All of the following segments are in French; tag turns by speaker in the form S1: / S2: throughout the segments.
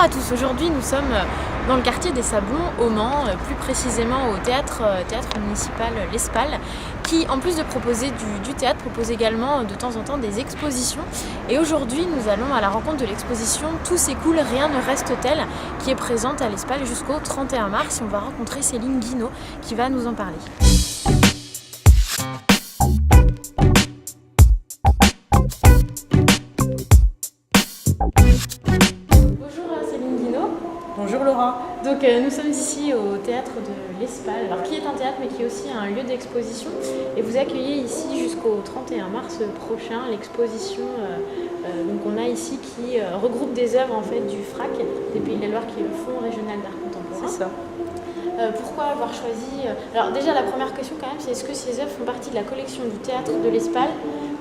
S1: à tous, aujourd'hui nous sommes dans le quartier des Sablons au Mans, plus précisément au théâtre municipal l'Espal, qui en plus de proposer du théâtre propose également de temps en temps des expositions. Et aujourd'hui nous allons à la rencontre de l'exposition Tout s'écoule, rien ne reste tel, qui est présente à l'Espal jusqu'au 31 mars. On va rencontrer Céline Guinaud qui va nous en parler.
S2: Bonjour Laura.
S1: Donc nous sommes ici au théâtre de l'Espal, alors qui est un théâtre mais qui est aussi un lieu d'exposition, et vous accueillez ici jusqu'au 31 mars prochain l'exposition donc on a ici qui regroupe des œuvres en fait du FRAC, des Pays de la Loire, qui est le Fonds régional d'art contemporain.
S2: C'est ça.
S1: Pourquoi avoir choisi Alors déjà la première question quand même, c'est est-ce que ces œuvres font partie de la collection du théâtre de l'Espal,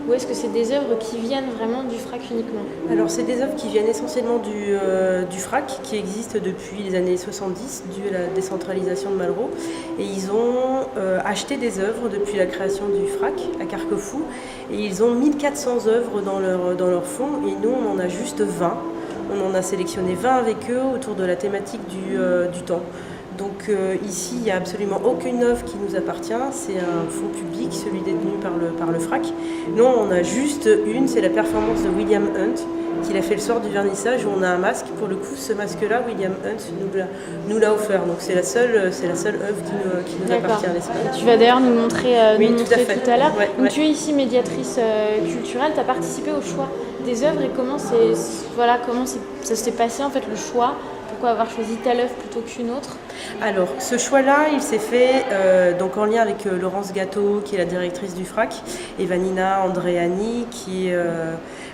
S1: ou est-ce que c'est des œuvres qui viennent vraiment du FRAC uniquement?
S2: Alors c'est des œuvres qui viennent essentiellement du FRAC, qui existe depuis les années 70 dû à la décentralisation de Malraux, et ils ont acheté des œuvres depuis la création du FRAC à Carquefou, et ils ont 1400 œuvres dans leur fonds, et nous on en a juste 20. On en a sélectionné 20 avec eux autour de la thématique du temps. Donc ici, il n'y a absolument aucune œuvre qui nous appartient, c'est un fonds public, celui détenu par le FRAC. Non, on a juste une, c'est la performance de William Hunt, qu'il a fait le soir du vernissage, où on a un masque. Pour le coup, ce masque-là, William Hunt nous l'a offert. Donc c'est la seule œuvre qui nous appartient à l'Espal.
S1: Tu vas d'ailleurs nous montrer, tout à l'heure.
S2: Ouais,
S1: donc tu es ici médiatrice culturelle, tu as participé au choix des œuvres, et comment ça s'est passé en fait le choix? Pourquoi avoir choisi telle œuvre plutôt qu'une autre?
S2: Alors, ce choix-là, il s'est fait donc en lien avec Laurence Gâteau, qui est la directrice du FRAC, et Vanina Andréani, qui est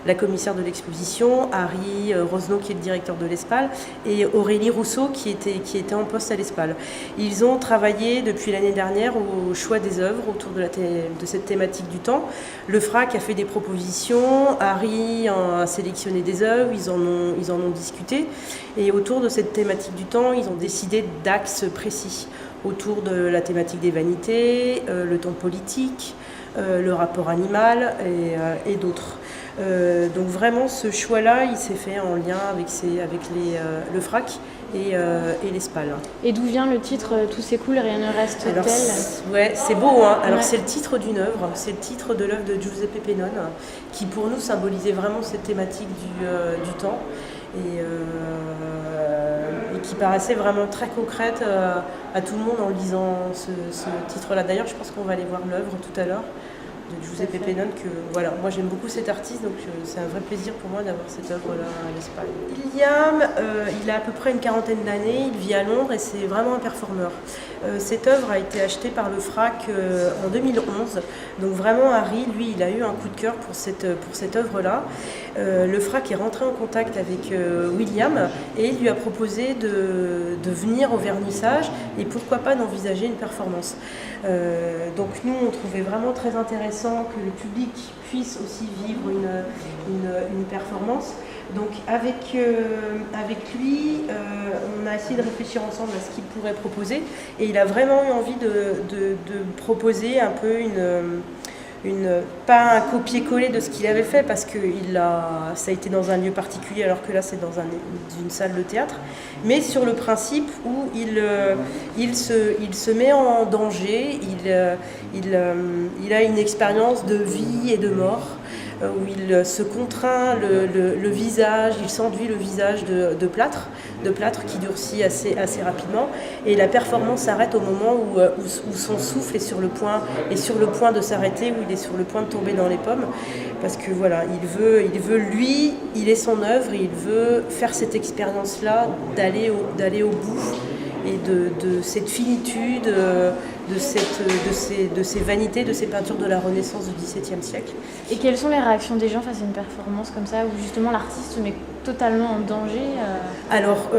S2: la commissaire de l'exposition, Harry Rosneau, qui est le directeur de l'Espal, et Aurélie Rousseau, qui était en poste à l'Espal. Ils ont travaillé depuis l'année dernière au choix des œuvres autour de cette thématique du temps. Le FRAC a fait des propositions, Harry a sélectionné des œuvres, ils en ont discuté, et autour de cette thématique du temps, ils ont décidé d'axes précis autour de la thématique des vanités, le temps politique, le rapport animal et d'autres. Donc vraiment ce choix-là, il s'est fait en lien avec le FRAC et l'Espal.
S1: Et d'où vient le titre Tout s'écoule, rien ne reste tel?
S2: Ouais, c'est beau, hein. Alors
S1: ouais.
S2: C'est le titre d'une œuvre, c'est le titre de l'œuvre de Giuseppe Pennone, qui pour nous symbolisait vraiment cette thématique du temps, et qui paraissait vraiment très concrète à tout le monde en lisant ce titre-là. D'ailleurs, je pense qu'on va aller voir l'œuvre tout à l'heure de Giuseppe Pennone, que voilà, moi j'aime beaucoup cet artiste, donc c'est un vrai plaisir pour moi d'avoir cette œuvre-là à l'Espal. William, il a à peu près une quarantaine d'années, il vit à Londres et c'est vraiment un performeur. Cette œuvre a été achetée par le FRAC en 2011, donc vraiment Harry, lui, il a eu un coup de cœur pour cette œuvre-là. Le FRAC est rentré en contact avec William et il lui a proposé de venir au vernissage et pourquoi pas d'envisager une performance. Donc nous, on trouvait vraiment très intéressant que le public puisse aussi vivre une performance. Donc avec lui, on a essayé de réfléchir ensemble à ce qu'il pourrait proposer, et il a vraiment eu envie de proposer un peu pas un copier-coller de ce qu'il avait fait, parce que ça a été dans un lieu particulier, alors que là c'est dans une salle de théâtre, mais sur le principe où il se met en danger, il a une expérience de vie et de mort, où il se contraint le visage, il s'enduit le visage de plâtre qui durcit assez rapidement, et la performance s'arrête au moment où son souffle est sur le point de s'arrêter, où il est sur le point de tomber dans les pommes, parce que voilà, lui, il est son œuvre, et il veut faire cette expérience-là d'aller au bout, et de cette finitude, de ces vanités, de ces peintures de la Renaissance du XVIIe siècle.
S1: Et quelles sont les réactions des gens face à une performance comme ça, où justement l'artiste se met totalement en danger?
S2: Alors,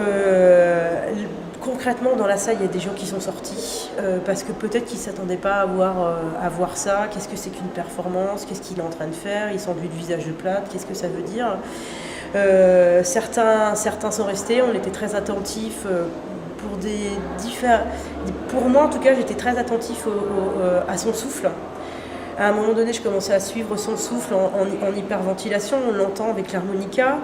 S2: concrètement, dans la salle, il y a des gens qui sont sortis, parce que peut-être qu'ils ne s'attendaient pas à voir ça. Qu'est-ce que c'est qu'une performance? Qu'est-ce qu'il est en train de faire? Il s'enduit de visage de plâtre, qu'est-ce que ça veut dire? Certains sont restés, on était très attentifs. Pour moi, en tout cas, j'étais très attentif à son souffle, À un moment donné, je commençais à suivre son souffle en hyperventilation, on l'entend avec l'harmonica.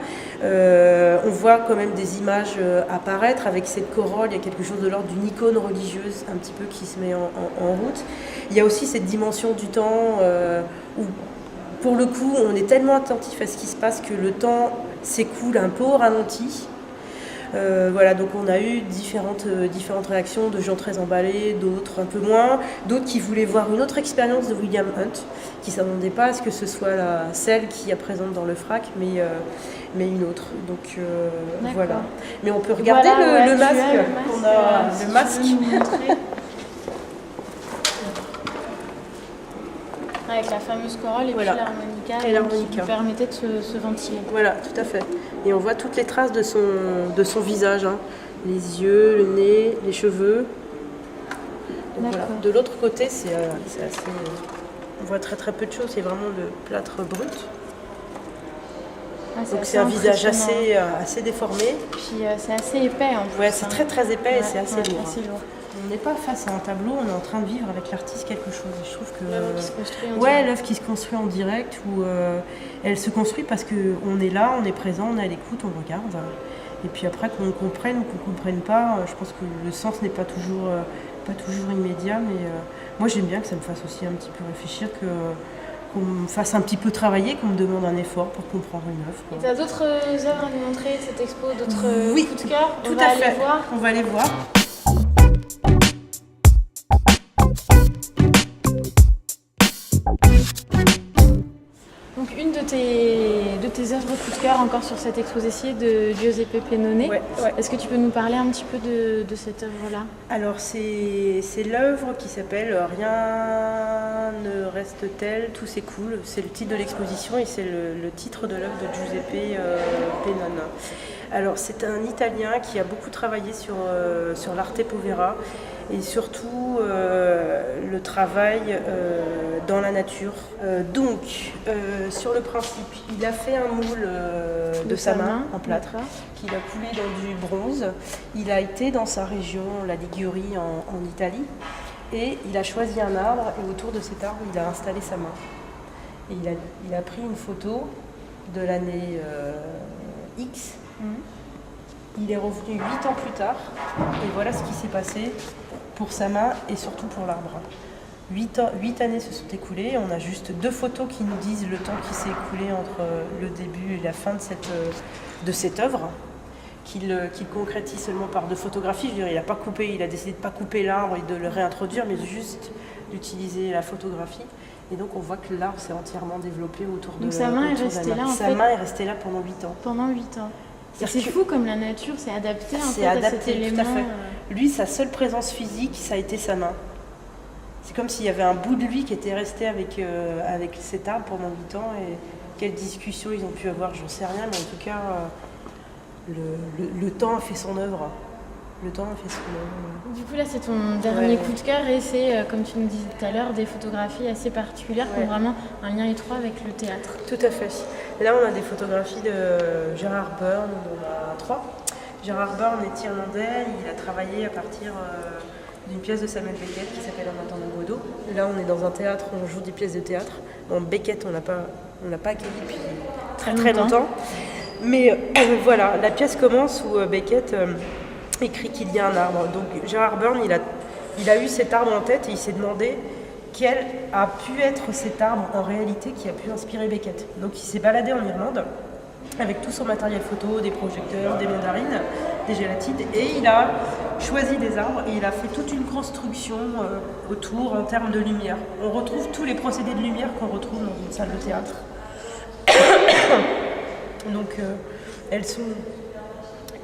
S2: On voit quand même des images apparaître avec cette corolle, il y a quelque chose de l'ordre d'une icône religieuse un petit peu qui se met en route. Il y a aussi cette dimension du temps où, pour le coup, on est tellement attentif à ce qui se passe que le temps s'écoule un peu au ralenti. Voilà, donc on a eu différentes réactions de gens très emballés, d'autres un peu moins, d'autres qui voulaient voir une autre expérience de William Hunt, qui ne s'attendaient pas à ce que ce soit celle qui est présente dans le FRAC, mais une autre. Donc voilà. Mais on peut regarder le masque. Le masque.
S1: Avec la fameuse corolle et puis l'harmonica qui permettait de se ventiler.
S2: Voilà, tout à fait. Et on voit toutes les traces de son visage, hein. Les yeux, le nez, les cheveux. Donc, voilà. De l'autre côté, c'est assez... on voit très très peu de choses, c'est vraiment le plâtre brut. Donc c'est un visage assez déformé.
S1: Puis c'est assez épais en plus.
S2: Ouais, c'est très très épais et c'est assez lourd. On n'est pas face à un tableau, on est en train de vivre avec l'artiste quelque chose. Je trouve que
S1: l'œuvre qui se construit en direct.
S2: L'œuvre qui se construit en direct, où elle se construit parce qu'on est là, on est présent, on est à l'écoute, on regarde. Et puis après, qu'on comprenne ou qu'on ne comprenne pas, je pense que le sens n'est pas toujours immédiat. Mais moi, j'aime bien que ça me fasse aussi un petit peu réfléchir, qu'on me fasse un petit peu travailler, qu'on me demande un effort pour comprendre une œuvre.
S1: Et tu as d'autres œuvres à nous montrer de cette expo, d'autres coups de cœur?
S2: Tout à fait. On va aller voir.
S1: Donc une de tes œuvres coup de cœur encore sur cette exposition de Giuseppe Pennone.
S2: Ouais.
S1: Est-ce que tu peux nous parler un petit peu de cette œuvre-là?
S2: Alors c'est l'œuvre qui s'appelle Rien ne reste tel, tout s'écoule. C'est le titre de l'exposition et c'est le titre de l'œuvre de Giuseppe Pennone. Alors c'est un Italien qui a beaucoup travaillé sur l'arte povera et surtout le travail dans la nature. Donc, sur le principe, il a fait un moule de sa main en plâtre qu'il a coulé dans du bronze. Il a été dans sa région, la Ligurie en Italie, et il a choisi un arbre et autour de cet arbre, il a installé sa main. Et il a pris une photo de l'année X. Il est revenu 8 ans plus tard et voilà ce qui s'est passé pour sa main et surtout pour l'arbre. 8 années se sont écoulées, on a juste 2 photos qui nous disent le temps qui s'est écoulé entre le début et la fin de cette œuvre, qu'il concrétise seulement par 2 photographies. Je veux dire, il a décidé de ne pas couper l'arbre et de le réintroduire, mais juste d'utiliser la photographie. Et donc on voit que l'arbre s'est entièrement développé autour de la main.
S1: Donc sa main est restée là en fait.
S2: Sa main est restée là pendant 8 ans.
S1: Pendant 8 ans. C'est fou comme la nature s'est adaptée à cet élément.
S2: Tout à fait. Lui, sa seule présence physique, ça a été sa main. C'est comme s'il y avait un bout de lui qui était resté avec cet arbre pendant 8 ans. Et quelles discussions ils ont pu avoir, j'en sais rien, mais en tout cas, le temps a fait son œuvre. Le temps a fait son œuvre.
S1: Du coup, là, c'est ton dernier coup de cœur et c'est, comme tu nous disais tout à l'heure, des photographies assez particulières qui ont vraiment un lien étroit avec le théâtre.
S2: Tout à fait. Et là, on a des photographies de Gerard Byrne, on en a 3. Gerard Byrne est irlandais, il a travaillé à partir d'une pièce de Samuel Beckett qui s'appelle En attendant Godot. Et là, on est dans un théâtre, on joue des pièces de théâtre. Bon, Beckett, on l'a pas accueilli depuis très longtemps. Mais voilà, la pièce commence où Beckett écrit qu'il y a un arbre. Donc Gerard Byrne, il a eu cet arbre en tête et il s'est demandé quel a pu être cet arbre en réalité qui a pu inspirer Beckett. Donc il s'est baladé en Irlande avec tout son matériel photo, des projecteurs, des mandarines, des gélatides, et il a choisi des arbres et il a fait toute une construction autour en termes de lumière. On retrouve tous les procédés de lumière qu'on retrouve dans une salle de théâtre. Donc elles sont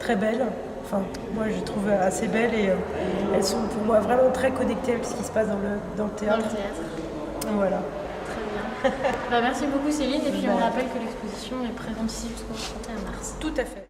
S2: très belles. Enfin, moi je les trouve assez belles et elles sont pour moi vraiment très connectées avec ce qui se passe dans le théâtre.
S1: Dans le théâtre.
S2: Voilà.
S1: Très bien. Merci beaucoup Céline et puis on rappelle que l'exposition est présente ici jusqu'au 31 mars.
S2: Tout à fait.